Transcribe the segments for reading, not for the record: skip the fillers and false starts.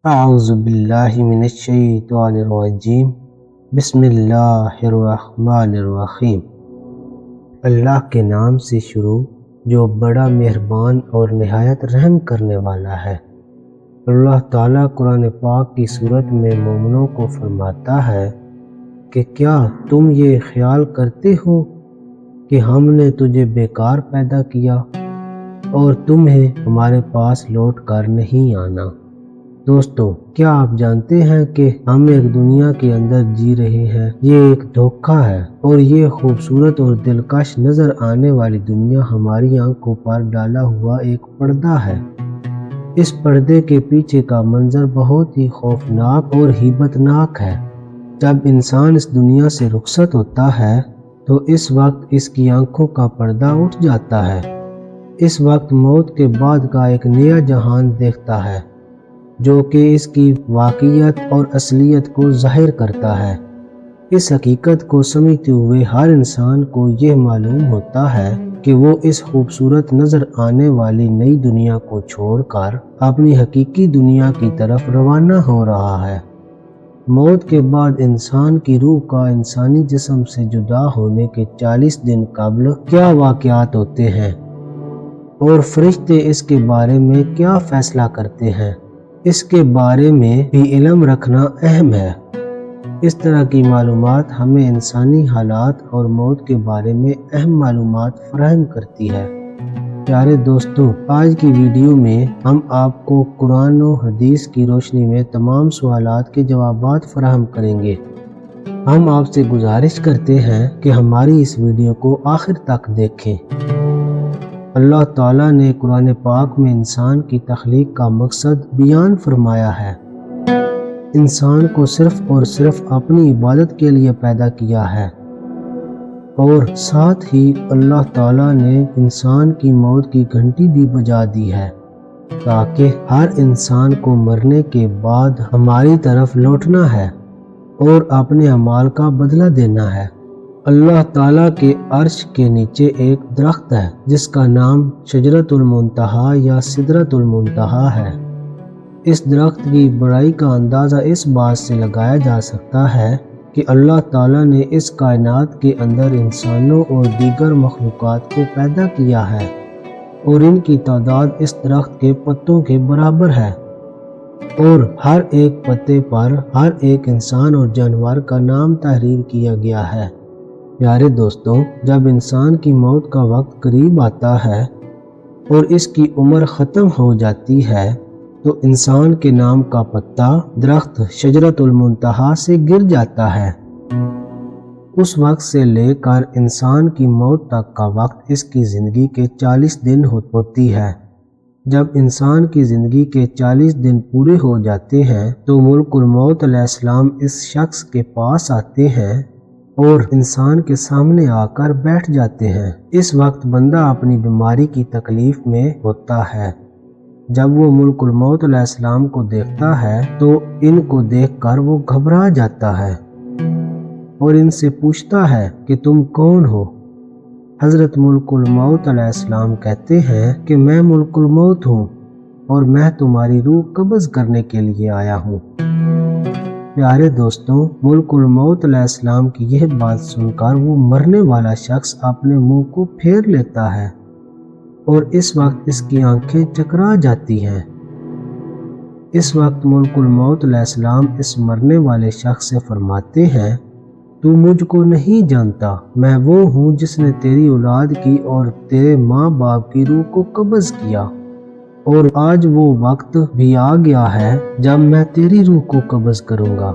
اعوذ باللہ من الشیطان الرجیم بسم اللہ الرحمن الرحیم۔ اللہ کے نام سے شروع جو بڑا مہربان اور نہایت رحم کرنے والا ہے۔ اللہ تعالیٰ قرآن پاک کی صورت میں مومنوں کو فرماتا ہے کہ کیا تم یہ خیال کرتے ہو کہ ہم نے تجھے بیکار پیدا کیا اور تمہیں ہمارے پاس لوٹ کر نہیں آنا۔ دوستو، کیا آپ جانتے ہیں کہ ہم ایک دنیا کے اندر جی رہے ہیں؟ یہ ایک دھوکہ ہے اور یہ خوبصورت اور دلکش نظر آنے والی دنیا ہماری آنکھوں پر ڈالا ہوا ایک پردہ ہے۔ اس پردے کے پیچھے کا منظر بہت ہی خوفناک اور ہیبت ناک ہے۔ جب انسان اس دنیا سے رخصت ہوتا ہے تو اس وقت اس کی آنکھوں کا پردہ اٹھ جاتا ہے۔ اس وقت موت کے بعد کا ایک نیا جہان دیکھتا ہے جو کہ اس کی واقعیت اور اصلیت کو ظاہر کرتا ہے۔ اس حقیقت کو سمجھتے ہوئے ہر انسان کو یہ معلوم ہوتا ہے کہ وہ اس خوبصورت نظر آنے والی نئی دنیا کو چھوڑ کر اپنی حقیقی دنیا کی طرف روانہ ہو رہا ہے۔ موت کے بعد انسان کی روح کا انسانی جسم سے جدا ہونے کے 40 دن قبل کیا واقعات ہوتے ہیں اور فرشتے اس کے بارے میں کیا فیصلہ کرتے ہیں، اس کے بارے میں بھی علم رکھنا اہم ہے۔ اس طرح کی معلومات ہمیں انسانی حالات اور موت کے بارے میں اہم معلومات فراہم کرتی ہے۔ پیارے دوستو، آج کی ویڈیو میں ہم آپ کو قرآن و حدیث کی روشنی میں تمام سوالات کے جوابات فراہم کریں گے۔ ہم آپ سے گزارش کرتے ہیں کہ ہماری اس ویڈیو کو آخر تک دیکھیں۔ اللہ تعالیٰ نے قرآن پاک میں انسان کی تخلیق کا مقصد بیان فرمایا ہے۔ انسان کو صرف اور صرف اپنی عبادت کے لیے پیدا کیا ہے، اور ساتھ ہی اللہ تعالیٰ نے انسان کی موت کی گھنٹی بھی بجا دی ہے تاکہ ہر انسان کو مرنے کے بعد ہماری طرف لوٹنا ہے اور اپنے اعمال کا بدلہ دینا ہے۔ اللہ تعالیٰ کے عرش کے نیچے ایک درخت ہے جس کا نام شجرۃ المنتہی یا سدرۃ المنتہی ہے۔ اس درخت کی بڑائی کا اندازہ اس بات سے لگایا جا سکتا ہے کہ اللہ تعالیٰ نے اس کائنات کے اندر انسانوں اور دیگر مخلوقات کو پیدا کیا ہے اور ان کی تعداد اس درخت کے پتوں کے برابر ہے، اور ہر ایک پتے پر ہر ایک انسان اور جانور کا نام تحریر کیا گیا ہے۔ پیارے دوستوں، جب انسان کی موت کا وقت قریب آتا ہے اور اس کی عمر ختم ہو جاتی ہے تو انسان کے نام کا پتا درخت شجرۃ المنتہی سے گر جاتا ہے۔ اس وقت سے لے کر انسان کی موت تک کا وقت اس کی زندگی کے 40 دن ہوتی ہے۔ جب انسان کی زندگی کے 40 دن پورے ہو جاتے ہیں تو ملک الموت علیہ السلام اس شخص کے پاس آتے ہیں اور انسان کے سامنے آ کر بیٹھ جاتے ہیں۔ اس وقت بندہ اپنی بیماری کی تکلیف میں ہوتا ہے۔ جب وہ ملک الموت علیہ السلام کو دیکھتا ہے تو ان کو دیکھ کر وہ گھبرا جاتا ہے اور ان سے پوچھتا ہے کہ تم کون ہو؟ حضرت ملک الموت علیہ السلام کہتے ہیں کہ میں ملک الموت ہوں اور میں تمہاری روح قبض کرنے کے لیے آیا ہوں۔ پیارے دوستوں، ملک الموت علیہ السلام کی یہ بات سن کر وہ مرنے والا شخص اپنے منہ کو پھیر لیتا ہے اور اس وقت اس کی آنکھیں چکرا جاتی ہیں۔ اس وقت ملک الموت علیہ السلام اس مرنے والے شخص سے فرماتے ہیں، تو مجھ کو نہیں جانتا، میں وہ ہوں جس نے تیری اولاد کی اور تیرے ماں باپ کی روح کو قبض کیا، اور آج وہ وقت بھی آ گیا ہے جب میں تیری روح کو قبض کروں گا۔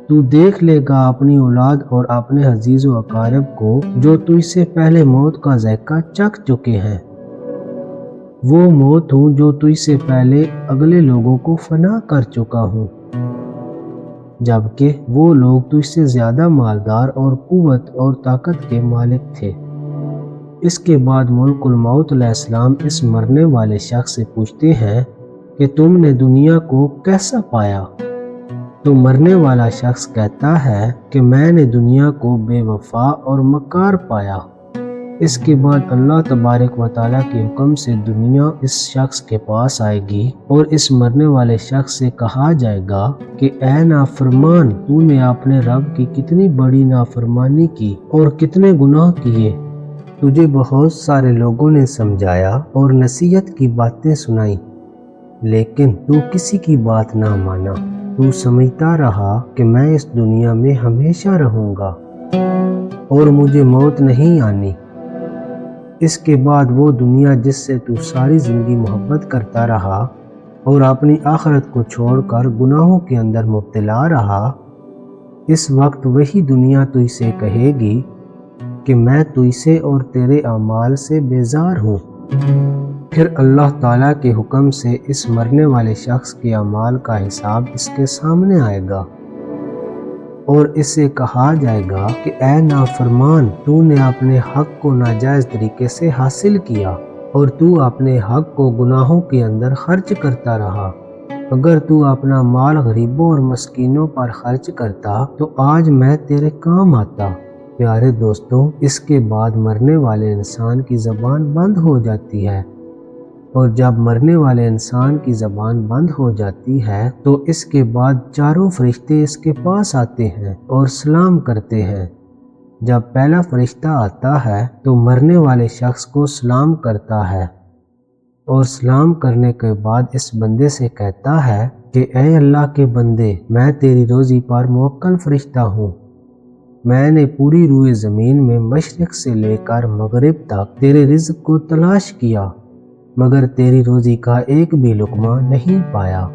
تو دیکھ لے گا اپنی اولاد اور اپنے عزیز و اقارب کو جو تجھ سے پہلے موت کا ذائقہ چکھ چکے ہیں۔ وہ موت ہوں جو تجھ سے پہلے اگلے لوگوں کو فنا کر چکا ہوں، جبکہ وہ لوگ تجھ سے زیادہ مالدار اور قوت اور طاقت کے مالک تھے۔ اس کے بعد ملک الموت علیہ السلام اس مرنے والے شخص سے پوچھتے ہیں کہ تم نے دنیا کو کیسا پایا؟ تو مرنے والا شخص کہتا ہے کہ میں نے دنیا کو بے وفا اور مکار پایا۔ اس کے بعد اللہ تبارک و تعالیٰ کے حکم سے دنیا اس شخص کے پاس آئے گی اور اس مرنے والے شخص سے کہا جائے گا کہ اے نافرمان، تو نے اپنے رب کی کتنی بڑی نافرمانی کی اور کتنے گناہ کیے۔ تجھے بہت سارے لوگوں نے سمجھایا اور نصیحت کی باتیں سنائی، لیکن تو کسی کی بات نہ مانا۔ تو سمجھتا رہا کہ میں اس دنیا میں ہمیشہ رہوں گا اور مجھے موت نہیں آنی۔ اس کے بعد وہ دنیا جس سے تو ساری زندگی محبت کرتا رہا اور اپنی آخرت کو چھوڑ کر گناہوں کے اندر مبتلا رہا، اس وقت وہی دنیا تو اسے کہے گی کہ میں تو اسے اور تیرے اعمال سے بیزار ہوں۔ پھر اللہ تعالیٰ کے حکم سے اس مرنے والے شخص کے اعمال کا حساب اس کے سامنے آئے گا اور اس سے کہا جائے گا کہ اے نافرمان، تو نے اپنے حق کو ناجائز طریقے سے حاصل کیا اور تو اپنے حق کو گناہوں کے اندر خرچ کرتا رہا۔ اگر تو اپنا مال غریبوں اور مسکینوں پر خرچ کرتا تو آج میں تیرے کام آتا۔ پیارے دوستوں، اس کے بعد مرنے والے انسان کی زبان بند ہو جاتی ہے، اور جب مرنے والے انسان کی زبان بند ہو جاتی ہے تو اس کے بعد چاروں فرشتے اس کے پاس آتے ہیں اور سلام کرتے ہیں۔ جب پہلا فرشتہ آتا ہے تو مرنے والے شخص کو سلام کرتا ہے اور سلام کرنے کے بعد اس بندے سے کہتا ہے کہ اے اللہ کے بندے، میں تیری روزی پر موکل فرشتہ ہوں۔ میں نے پوری روئے زمین میں مشرق سے لے کر مغرب تک تیرے رزق کو تلاش کیا، مگر تیری روزی کا ایک بھی لقمہ نہیں پایا۔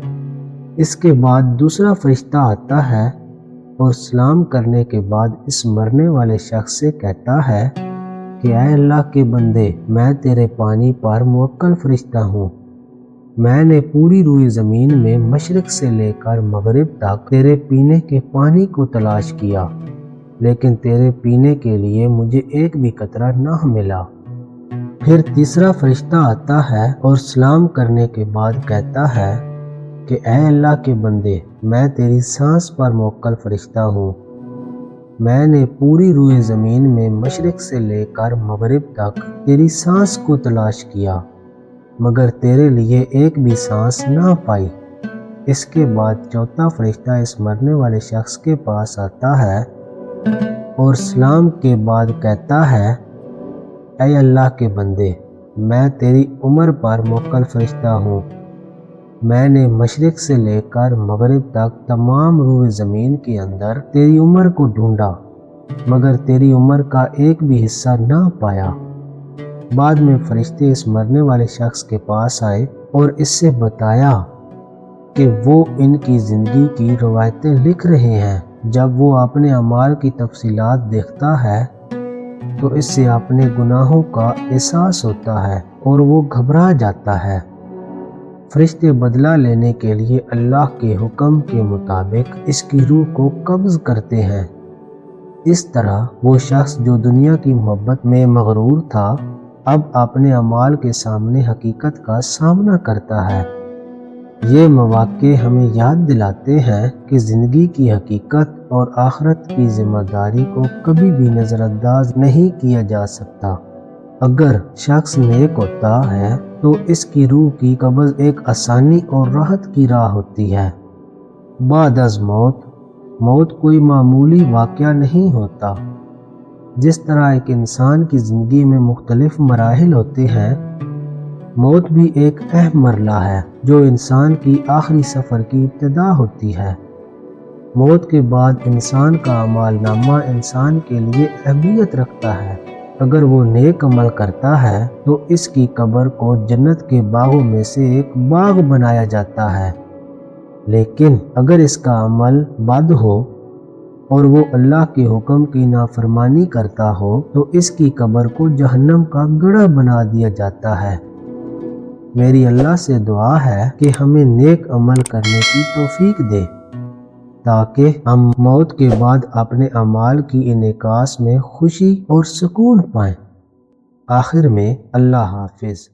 اس کے بعد دوسرا فرشتہ آتا ہے اور سلام کرنے کے بعد اس مرنے والے شخص سے کہتا ہے کہ اے اللہ کے بندے، میں تیرے پانی پر موکل فرشتہ ہوں۔ میں نے پوری روئے زمین میں مشرق سے لے کر مغرب تک تیرے پینے کے پانی کو تلاش کیا، لیکن تیرے پینے کے لیے مجھے ایک بھی قطرہ نہ ملا۔ پھر تیسرا فرشتہ آتا ہے اور سلام کرنے کے بعد کہتا ہے کہ اے اللہ کے بندے، میں تیری سانس پر موکل فرشتہ ہوں۔ میں نے پوری روئے زمین میں مشرق سے لے کر مغرب تک تیری سانس کو تلاش کیا، مگر تیرے لیے ایک بھی سانس نہ پائی۔ اس کے بعد چوتھا فرشتہ اس مرنے والے شخص کے پاس آتا ہے اور سلام کے بعد کہتا ہے اے اللہ کے بندے، میں تیری عمر پر موکل فرشتہ ہوں۔ میں نے مشرق سے لے کر مغرب تک تمام روئے زمین کے اندر تیری عمر کو ڈھونڈا، مگر تیری عمر کا ایک بھی حصہ نہ پایا۔ بعد میں فرشتے اس مرنے والے شخص کے پاس آئے اور اس سے بتایا کہ وہ ان کی زندگی کی روایتیں لکھ رہے ہیں۔ جب وہ اپنے اعمال کی تفصیلات دیکھتا ہے تو اس سے اپنے گناہوں کا احساس ہوتا ہے اور وہ گھبرا جاتا ہے۔ فرشتے بدلہ لینے کے لیے اللہ کے حکم کے مطابق اس کی روح کو قبض کرتے ہیں۔ اس طرح وہ شخص جو دنیا کی محبت میں مغرور تھا، اب اپنے اعمال کے سامنے حقیقت کا سامنا کرتا ہے۔ یہ مواقع ہمیں یاد دلاتے ہیں کہ زندگی کی حقیقت اور آخرت کی ذمہ داری کو کبھی بھی نظر انداز نہیں کیا جا سکتا۔ اگر شخص نیک ہوتا ہے تو اس کی روح کی قبض ایک آسانی اور راحت کی راہ ہوتی ہے۔ بعد از موت کوئی معمولی واقعہ نہیں ہوتا۔ جس طرح ایک انسان کی زندگی میں مختلف مراحل ہوتے ہیں، موت بھی ایک اہم مرحلہ ہے جو انسان کی آخری سفر کی ابتدا ہوتی ہے۔ موت کے بعد انسان کا اعمال نامہ انسان کے لیے اہمیت رکھتا ہے۔ اگر وہ نیک عمل کرتا ہے تو اس کی قبر کو جنت کے باغوں میں سے ایک باغ بنایا جاتا ہے، لیکن اگر اس کا عمل بد ہو اور وہ اللہ کے حکم کی نافرمانی کرتا ہو تو اس کی قبر کو جہنم کا گڑھا بنا دیا جاتا ہے۔ میری اللہ سے دعا ہے کہ ہمیں نیک عمل کرنے کی توفیق دے تاکہ ہم موت کے بعد اپنے اعمال کی انعکاس میں خوشی اور سکون پائیں۔ آخر میں اللہ حافظ۔